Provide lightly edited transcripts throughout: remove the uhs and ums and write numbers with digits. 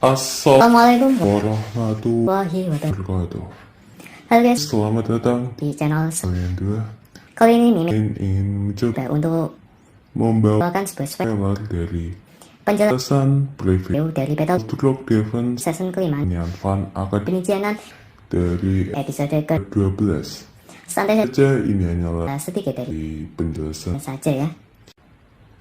Assalamualaikum warahmatullahi wabarakatuh. Halo guys, Selamat datang di channel kalian dua. kali ini Mimin Ingin mencoba untuk membawakan membawakan sebuah spek trailer dari penjelasan preview dari Battle Block Defense season kelima yang Fun Academy penyianan dari episode ke-12. santai Saja ini hanyalah sedikit dari di penjelasan saja ya.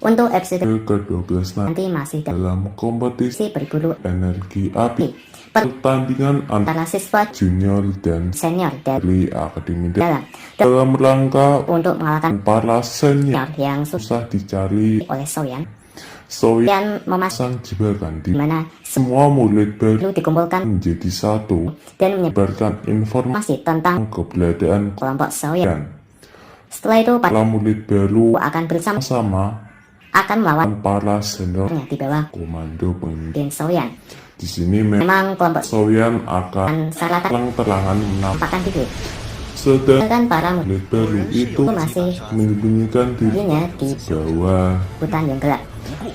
Untuk episode ke-12 nanti masih dalam kompetisi berburu energi api pertandingan pertandingan antara siswa junior dan senior dari dari akademi dalam rangka untuk mengalahkan para senior yang susah susah dicari oleh Soyan Soyan dan memasang jebakan di mana semua murid baru perlu dikumpulkan menjadi satu dan menyebarkan informasi masih tentang keberadaan kelompok Soyan. dan Setelah itu para murid baru akan bersama sama akan melawan para senior di bawah komando pemimpin. Gen Soyan. Di sini Memang kelompok Soyan akan dan syarat terang-terangan menampakkan diri. sedangkan Dan para murid baru itu masih menyembunyikan dirinya diri di bahwa hutan yang gelap.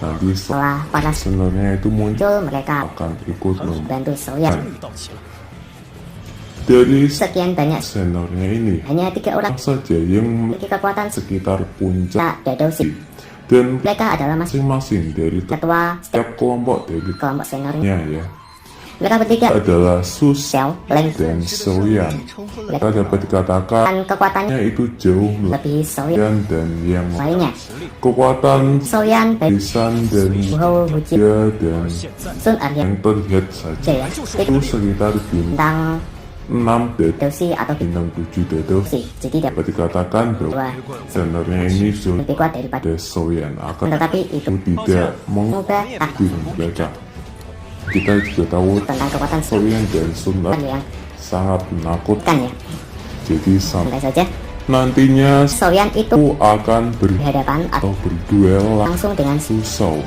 nanti Setelah para seniornya itu muncul muncul, mereka akan ikut membantu Soyan. dari Sekian banyak seniornya ini hanya 3 orang saja yang memiliki kekuatan sekitar puncak Dadausi. dan Mereka adalah masing-masing dari ketua setiap kelompok dari kelompok seniornya. ya Mereka bertiga adalah Sus Xiao, Leng, dan Soyan. Mereka dapat dikatakan dan kekuatannya itu jauh lebih Soyan dan yang lainnya. kekuatan Soyan, Lisan dan Wu Wuji, dan Sun Arya, yang terlihat saja Jaya, itu sekitar bintang tentang 6 dan Dadausi atau bintang 7 Dadausi. Jadi dapat Dapat dikatakan bahwa sebenarnya ini jauh lebih kuat daripada, dari Soyan, akan tetapi itu tidak mengubah mengubah mereka. Kita juga tahu tentang kekuatan Soyan dan Sun yang sangat menakutkan. kan ya. Jadi Santai saja. nantinya Soyan itu aku akan berhadapan atau atau berduel langsung dengan Susau.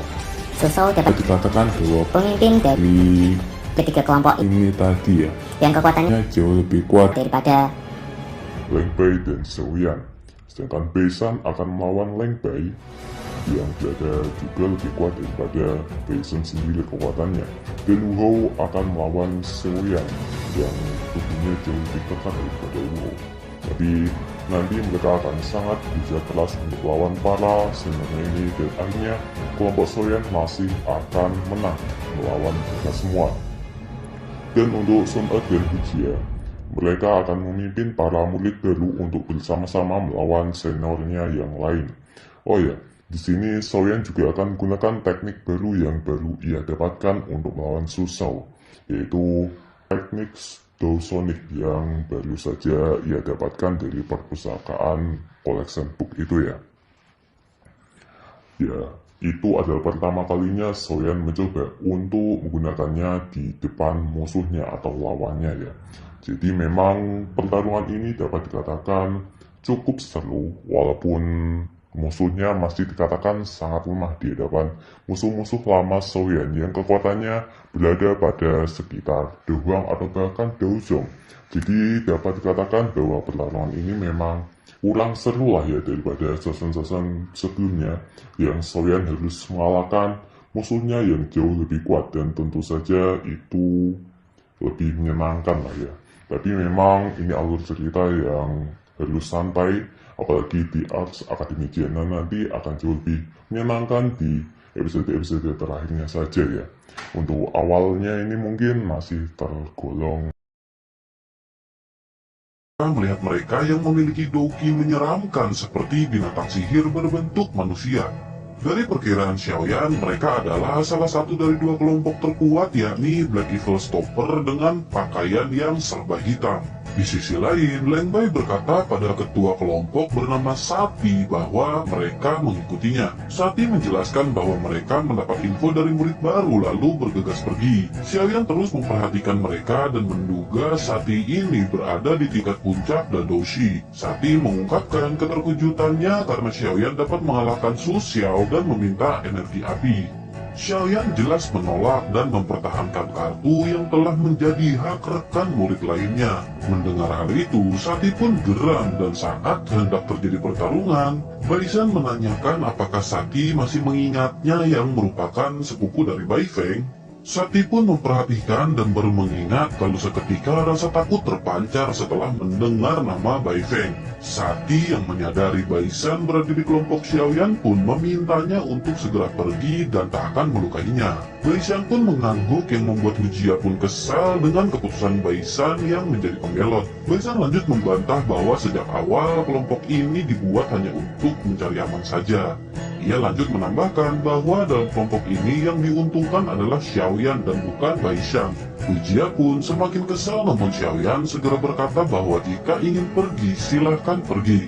Susau Dapat dapat dikatakan bahwa pemimpin dari di ketiga kelompok ini tadi ya yang kekuatannya jauh lebih kuat daripada Leng Bai dan Soyan. Sedangkan Beisan akan melawan Leng Bai yang berada juga lebih kuat daripada Beisan sendiri kekuatannya. Dan Wu Hou akan melawan Soyan yang tubuhnya jauh lebih kekar daripada Wu Hou. Jadi nanti mereka akan sangat bekerja keras untuk melawan para seniornya ini dan akhirnya kelompok Soyan masih akan menang melawan mereka semua. Dan untuk Sun Er dan Hujia, mereka akan memimpin para murid baru untuk bersama-sama melawan seniornya yang lain. Oh ya, di sini Soyan juga akan menggunakan teknik baru yang baru ia dapatkan untuk melawan Susau, yaitu teknik Sonic yang baru saja ia dapatkan dari perpustakaan collection book itu ya. Ya, itu adalah pertama kalinya Soyan mencoba untuk menggunakannya di depan musuhnya atau lawannya ya. Jadi memang pertarungan ini dapat dikatakan cukup seru walaupun musuhnya masih dikatakan sangat lemah di hadapan musuh-musuh lama Soyan yang kekuatannya berada pada sekitar De Huang atau bahkan Dao Zhong. Jadi dapat dikatakan bahwa pertarungan ini memang kurang seru lah ya daripada season-season sebelumnya yang Soyan harus mengalahkan musuhnya yang jauh lebih kuat dan tentu saja itu lebih menyenangkan lah ya. Tapi memang ini alur cerita yang harus santai, apalagi di Arts Academy Channel nanti akan jauh lebih menyenangkan di episode-episode terakhirnya saja ya. Untuk awalnya ini mungkin masih tergolong melihat mereka yang memiliki doki menyeramkan seperti binatang sihir berbentuk manusia. Dari perkiraan Xiaoyan, mereka adalah salah satu dari 2 kelompok terkuat yakni Black Evil Stopper dengan pakaian yang serba hitam. Di sisi lain, Leng Bai berkata pada ketua kelompok bernama Sati bahwa mereka mengikutinya. Sati menjelaskan bahwa mereka mendapat info dari murid baru lalu bergegas pergi. Xiaoyan terus memperhatikan mereka dan menduga Sati ini berada di tingkat puncak Dadoushi. Sati mengungkapkan keterkejutannya karena Xiaoyan dapat mengalahkan Su Xiao dan meminta energi api. Xiaoyan jelas menolak dan mempertahankan kartu yang telah menjadi hak rekan murid lainnya. Mendengar hal itu, Sati pun geram dan saat hendak terjadi pertarungan, Baisan menanyakan apakah Sati masih mengingatnya yang merupakan sepupu dari Bai Feng. Sakti pun memperhatikan dan baru mengingat kalau seketika rasa takut terpancar setelah mendengar nama Bai Feng. Sakti yang menyadari Bai Shan berada di kelompok Xiaoyan pun memintanya untuk segera pergi dan tak akan melukainya. Bai Shan pun mengangguk yang membuat Hu Jia pun kesal dengan keputusan Bai Shan yang menjadi pembelot. Bai Shan lanjut membantah bahwa sejak awal kelompok ini dibuat hanya untuk mencari aman saja. Ia lanjut menambahkan bahwa dalam kelompok ini yang diuntungkan adalah Xiaoyan dan bukan Bai Shan. Hu Jia pun semakin kesal, namun Xiaoyan segera berkata bahwa jika ingin pergi silahkan pergi.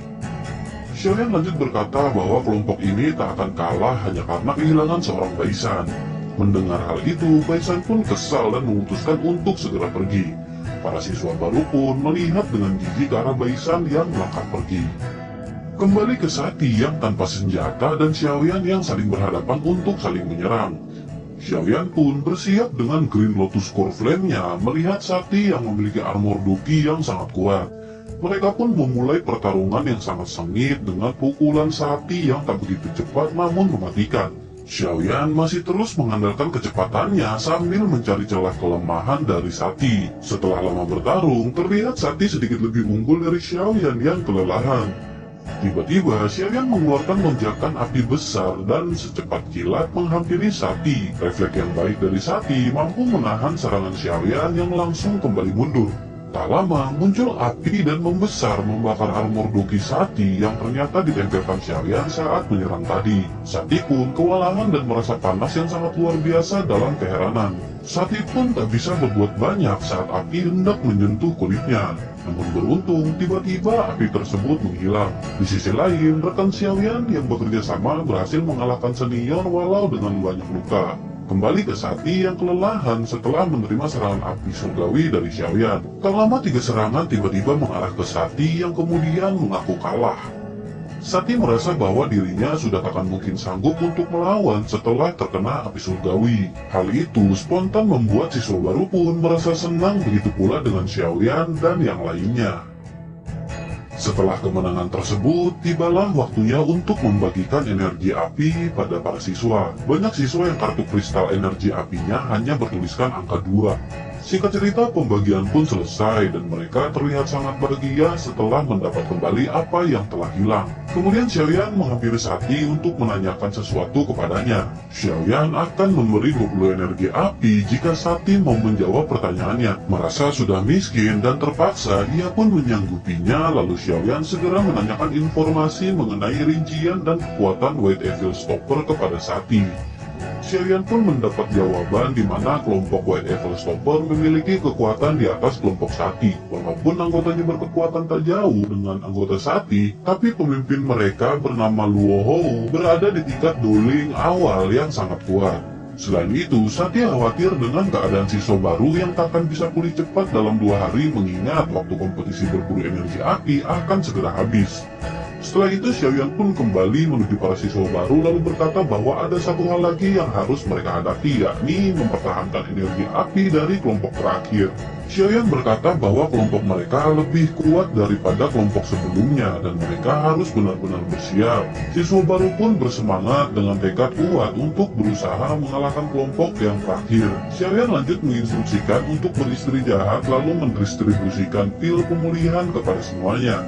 Xiaoyan lanjut berkata bahwa kelompok ini tak akan kalah hanya karena kehilangan seorang Bai Shan. Mendengar hal itu, Bai Shan pun kesal dan memutuskan untuk segera pergi. Para siswa baru pun melihat dengan jijik ke arah Bai Shan yang melangkah pergi. Kembali ke Sakti yang tanpa senjata dan Xiaoyan yang saling berhadapan untuk saling menyerang. Xiaoyan pun bersiap dengan Green Lotus Core Flame-nya melihat Sakti yang memiliki armor Doki yang sangat kuat. Mereka pun memulai pertarungan yang sangat sengit dengan pukulan Sakti yang tak begitu cepat namun mematikan. Xiaoyan masih terus mengandalkan kecepatannya sambil mencari celah kelemahan dari Sakti. Setelah lama bertarung, terlihat Sakti sedikit lebih unggul dari Xiaoyan yang kelelahan. Tiba-tiba, Xiaoyan mengeluarkan lonjakan api besar dan secepat kilat menghampiri Sakti. Refleks yang baik dari Sakti mampu menahan serangan Xiaoyan yang langsung kembali mundur. Tak lama, muncul api dan membesar membakar armor Doki Sakti yang ternyata ditempelkan Xiaoyan saat menyerang tadi. Sakti pun kewalahan dan merasa panas yang sangat luar biasa dalam keheranan. Sakti pun tak bisa berbuat banyak saat api hendak menyentuh kulitnya. Namun beruntung, tiba-tiba api tersebut menghilang. Di sisi lain, rekan Xiaoyan yang bekerja sama berhasil mengalahkan senior walau dengan banyak luka. Kembali ke Sakti yang kelelahan setelah menerima serangan api surgawi dari Xiaoyan. Tak lama 3 serangan tiba-tiba mengarah ke Sakti yang kemudian mengaku kalah. Sakti merasa bahwa dirinya sudah tak akan mungkin sanggup untuk melawan setelah terkena api surgawi. Hal itu spontan membuat siswa baru pun merasa senang, begitu pula dengan Xiaoyan dan yang lainnya. Setelah kemenangan tersebut, tibalah waktunya untuk membagikan energi api pada para siswa. Banyak siswa yang kartu kristal energi apinya hanya bertuliskan angka 2. Singkat cerita, pembagian pun selesai dan mereka terlihat sangat bahagia setelah mendapat kembali apa yang telah hilang. Kemudian Xiaoyan menghampiri Sakti untuk menanyakan sesuatu kepadanya. Xiaoyan akan memberi 20 energi api jika Sakti mau menjawab pertanyaannya. Merasa sudah miskin dan terpaksa, ia pun menyanggupinya. Lalu Xiaoyan segera menanyakan informasi mengenai rincian dan kekuatan White Evil Stopper kepada Sakti. Xiaoyan pun mendapat jawaban di mana kelompok White Evil Stopper memiliki kekuatan di atas kelompok Sakti. Walaupun anggotanya berkekuatan tak jauh dengan anggota Sakti, tapi pemimpin mereka bernama Luo Hou berada di tingkat dueling awal yang sangat kuat. Selain itu, Sakti khawatir dengan keadaan siswa baru yang tak akan bisa pulih cepat dalam 2 hari mengingat waktu kompetisi berburu energi api akan segera habis. Setelah itu, Xiaoyan pun kembali menuju para siswa baru lalu berkata bahwa ada satu hal lagi yang harus mereka hadapi, yakni mempertahankan energi api dari kelompok terakhir. Xiaoyan berkata bahwa kelompok mereka lebih kuat daripada kelompok sebelumnya dan mereka harus benar-benar bersiap. Siswa baru pun bersemangat dengan tekad kuat untuk berusaha mengalahkan kelompok yang terakhir. Xiaoyan lanjut menginstruksikan untuk beristri jahat lalu mendistribusikan pil pemulihan kepada semuanya.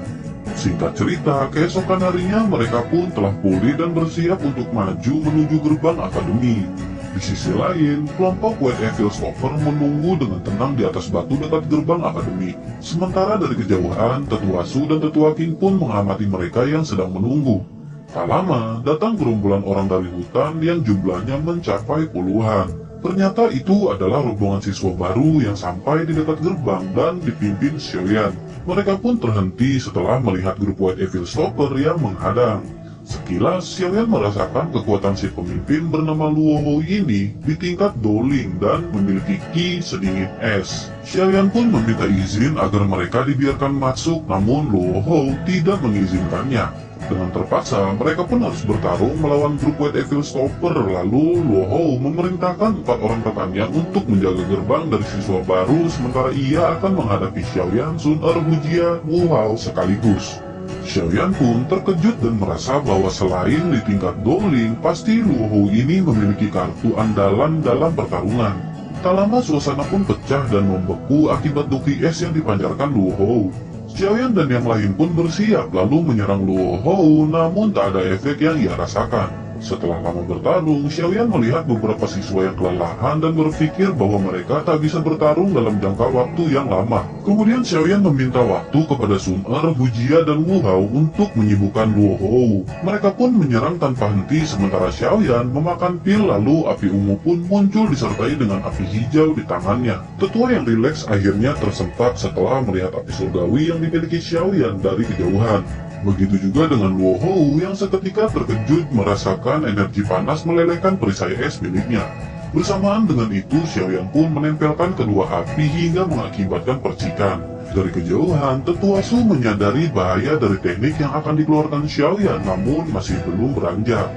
Singkat cerita, keesokan harinya mereka pun telah pulih dan bersiap untuk maju menuju gerbang akademi. Di sisi lain, kelompok White Evil Stopper menunggu dengan tenang di atas batu dekat gerbang akademi. Sementara dari kejauhan, Tetua Su dan Tetua Qing pun mengamati mereka yang sedang menunggu. Tak lama, datang gerombolan orang dari hutan yang jumlahnya mencapai puluhan. Ternyata itu adalah rombongan siswa baru yang sampai di dekat gerbang dan dipimpin Xiaoyan. Mereka pun terhenti setelah melihat grup White Evil Stopper yang menghadang. Sekilas, Xiaoyan merasakan kekuatan si pemimpin bernama Luo Hou ini di tingkat dueling dan memiliki ki sedingin es. Xiaoyan pun meminta izin agar mereka dibiarkan masuk, namun Luo Hou tidak mengizinkannya. Dengan terpaksa, mereka pun harus bertarung melawan grup White Evil Stopper. Lalu, Luo Hou memerintahkan 4 orang rekannya untuk menjaga gerbang dari siswa baru, sementara ia akan menghadapi Xiaoyan, Sun Er, Hu Jia, Wu Hao sekaligus. Xiaoyan pun terkejut dan merasa bahwa selain di tingkat dueling, pasti Luo Hou ini memiliki kartu andalan dalam pertarungan. Tak lama suasana pun pecah dan membeku akibat duki es yang dipancarkan Luo Hou. Xiaoyan dan yang lain pun bersiap lalu menyerang Luo Hou, namun tak ada efek yang ia rasakan. Setelah lama bertarung, Xiaoyan melihat beberapa siswa yang kelelahan dan berpikir bahwa mereka tak bisa bertarung dalam jangka waktu yang lama. Kemudian Xiaoyan meminta waktu kepada Sun Er, Hu Jia, dan Wu Hao untuk menyibukkan Luo Hou. Mereka pun menyerang tanpa henti sementara Xiaoyan memakan pil, lalu api ungu pun muncul disertai dengan api hijau di tangannya. Tetua yang rileks akhirnya tersentak setelah melihat api surgawi yang dimiliki Xiaoyan dari kejauhan. Begitu juga dengan Luo Hou yang seketika terkejut merasakan energi panas melelehkan perisai es miliknya. Bersamaan dengan itu, Xiaoyan pun menempelkan kedua api hingga mengakibatkan percikan. Dari kejauhan, Tetua Su menyadari bahaya dari teknik yang akan dikeluarkan Xiaoyan, namun masih belum beranjak.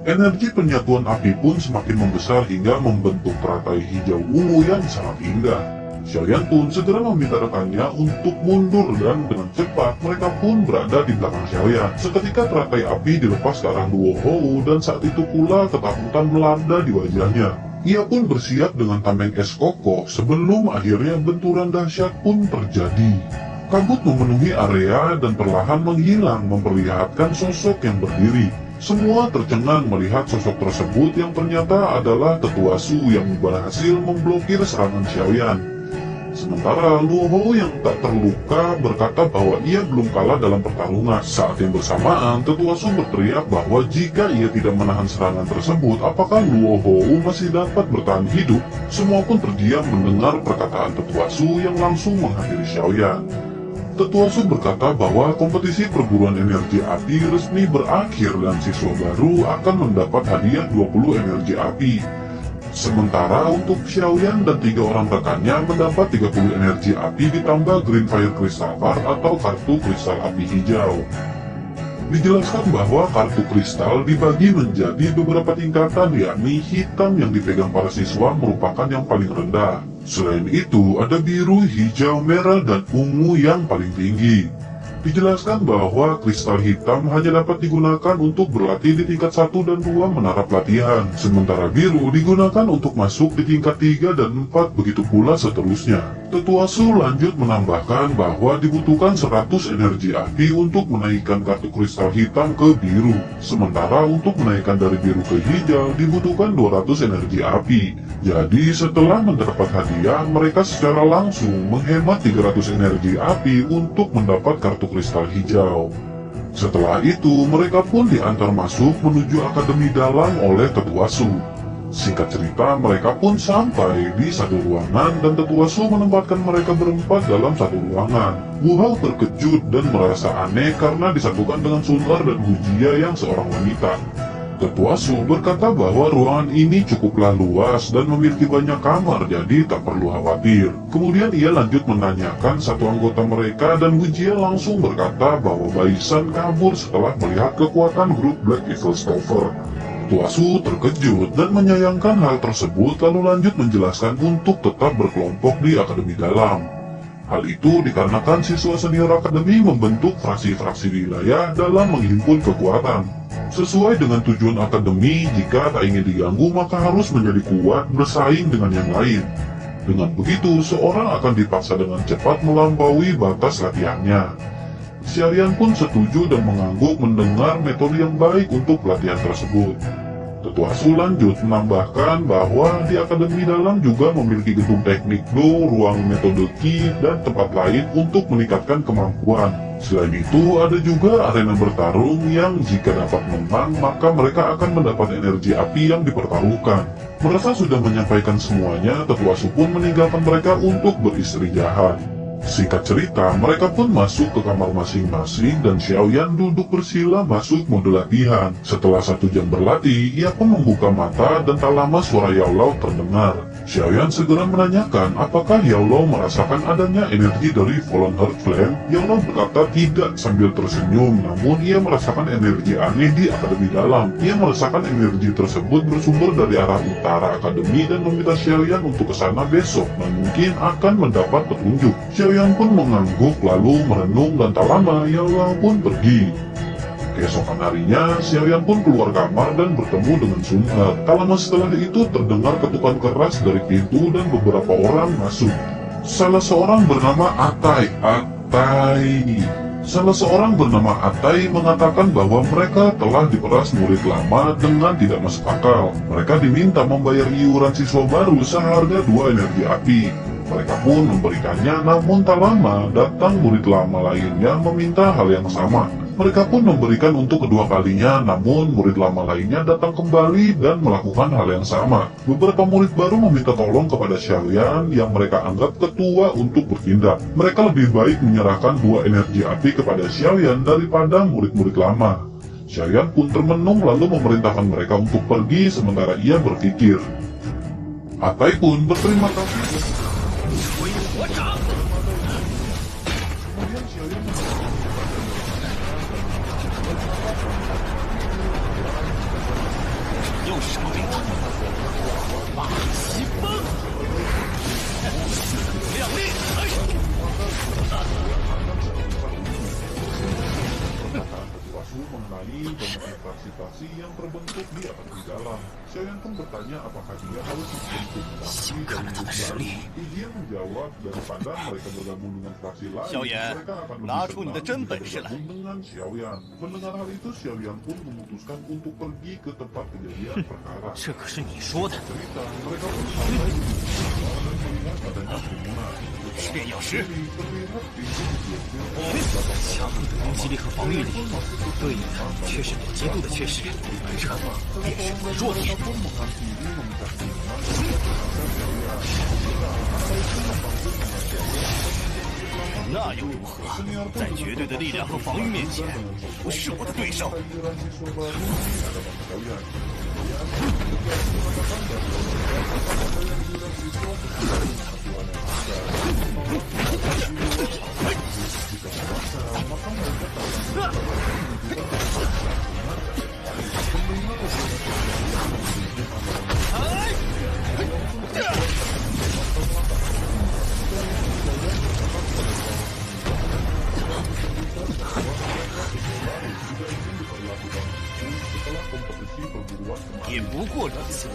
Energi penyatuan api pun semakin membesar hingga membentuk teratai hijau ungu yang sangat indah. Xiaoyan pun segera meminta rekannya untuk mundur dan dengan cepat mereka pun berada di belakang Xiaoyan. Seketika teratai api dilepas ke arah Luo Hou dan saat itu pula ketakutan melanda di wajahnya. Ia pun bersiap dengan tameng es kokoh sebelum akhirnya benturan dahsyat pun terjadi. Kabut memenuhi area dan perlahan menghilang memperlihatkan sosok yang berdiri. Semua tercengang melihat sosok tersebut yang ternyata adalah Tetua Su yang berhasil memblokir serangan Xiaoyan. Sementara Luo Hou yang tak terluka berkata bahwa ia belum kalah dalam pertarungan. Saat yang bersamaan, Tetua Su berteriak bahwa jika ia tidak menahan serangan tersebut, apakah Luo Hou masih dapat bertahan hidup? Semua pun terdiam mendengar perkataan Tetua Su yang langsung menghampiri Xiaoyan. Tetua Su berkata bahwa kompetisi perguruan energi api resmi berakhir dan siswa baru akan mendapat hadiah 20 energi api. Sementara untuk Xiaoyan dan 3 orang rekannya mendapat 30 energi api ditambah Green Fire Crystal Card atau kartu kristal api hijau. Dijelaskan bahwa kartu kristal dibagi menjadi beberapa tingkatan, yakni hitam yang dipegang para siswa merupakan yang paling rendah. Selain itu ada biru, hijau, merah, dan ungu yang paling tinggi. Dijelaskan bahwa kristal hitam hanya dapat digunakan untuk berlatih di tingkat 1 dan 2 menara pelatihan, sementara biru digunakan untuk masuk di tingkat 3 dan 4, begitu pula seterusnya. Tetua Su lanjut menambahkan bahwa dibutuhkan 100 energi api untuk menaikkan kartu kristal hitam ke biru, sementara untuk menaikkan dari biru ke hijau dibutuhkan 200 energi api. Jadi setelah mendapat hadiah, mereka secara langsung menghemat 300 energi api untuk mendapat kartu kristal hijau. Setelah itu, mereka pun diantar masuk menuju akademi dalam oleh Tetua Su. Singkat cerita, mereka pun sampai di satu ruangan dan Tetua Su menempatkan mereka berempat dalam satu ruangan. Wu Hao terkejut dan merasa aneh karena disatukan dengan Sun Er dan Hu Jia yang seorang wanita. Tetua Su berkata bahwa ruangan ini cukuplah luas dan memiliki banyak kamar, jadi tak perlu khawatir. Kemudian ia lanjut menanyakan satu anggota mereka dan Hu Jia langsung berkata bahwa Baisan kabur setelah melihat kekuatan grup Black Evil Stover. Tetua Su terkejut dan menyayangkan hal tersebut lalu lanjut menjelaskan untuk tetap berkelompok di akademi dalam. Hal itu dikarenakan siswa senior akademi membentuk fraksi-fraksi wilayah dalam menghimpun kekuatan. Sesuai dengan tujuan akademi, jika tak ingin diganggu maka harus menjadi kuat bersaing dengan yang lain. Dengan begitu, seorang akan dipaksa dengan cepat melampaui batas latihannya. Xiaoyan pun setuju dan mengangguk mendengar metode yang baik untuk pelatihan tersebut. Tetua Su lanjut menambahkan bahwa di akademi dalam juga memiliki gedung teknik Do, ruang metode Qi, dan tempat lain untuk meningkatkan kemampuan. Selain itu, ada juga arena bertarung yang jika dapat menang, maka mereka akan mendapat energi api yang dipertaruhkan. Merasa sudah menyampaikan semuanya, Tetua Su pun meninggalkan mereka untuk beristirahat. Singkat cerita, mereka pun masuk ke kamar masing-masing dan Xiaoyan duduk bersila masuk mode latihan. Setelah 1 jam berlatih, ia pun membuka mata dan tak lama suara Yao Lao terdengar. Xiaoyan segera menanyakan apakah Yao Lao merasakan adanya energi dari Fallen Heart Flame. Yao Lao berkata tidak sambil tersenyum, namun ia merasakan energi aneh di akademi dalam. Ia merasakan energi tersebut bersumber dari arah utara akademi dan meminta Xiaoyan untuk ke sana besok dan mungkin akan mendapat petunjuk. Xiaoyan pun mengangguk lalu merenung dan tak lama Yao Lao pun pergi. Keesokan harinya, Xiaoyan pun keluar kamar dan bertemu dengan Sun He. Tak lama setelah itu terdengar ketukan keras dari pintu dan beberapa orang masuk. Salah seorang bernama Atai. Salah seorang bernama Atai mengatakan bahwa mereka telah diperas murid lama dengan tidak masuk akal. Mereka diminta membayar iuran siswa baru seharga 2 energi api. Mereka pun memberikannya, namun tak lama datang murid lama lainnya meminta hal yang sama. Mereka pun memberikan untuk kedua kalinya, namun murid lama lainnya datang kembali dan melakukan hal yang sama. Beberapa murid baru meminta tolong kepada Xiaoyan yang mereka anggap ketua untuk bertindak. Mereka lebih baik menyerahkan 2 energi api kepada Xiaoyan daripada murid-murid lama. Xiaoyan pun termenung lalu memerintahkan mereka untuk pergi sementara ia berpikir. Atai pun berterima kasih. Mengenai banyak fraksi-fraksi yang terbentuk di atas di dalam. Xiaoyan pun bertanya apakah dia harus membentuk fraksi dari murid baru. Dia menjawab daripada mereka bergabung dengan fraksi lain, mereka akan lebih senang bergabung dengan Xiaoyan. Mendengar hal itu, Xiaoyan pun memutuskan untuk pergi ke tempat kejadian perkara. Cerita, mereka pun sampai di dan melihat adanya kerumunan. 炼药师， Terlihat pintu 强力的攻击力和防御力，对应的却是等级度的缺失，而这便是我的弱点。那又如何？在绝对的力量和防御面前，你不是我的对手。 也不过如此。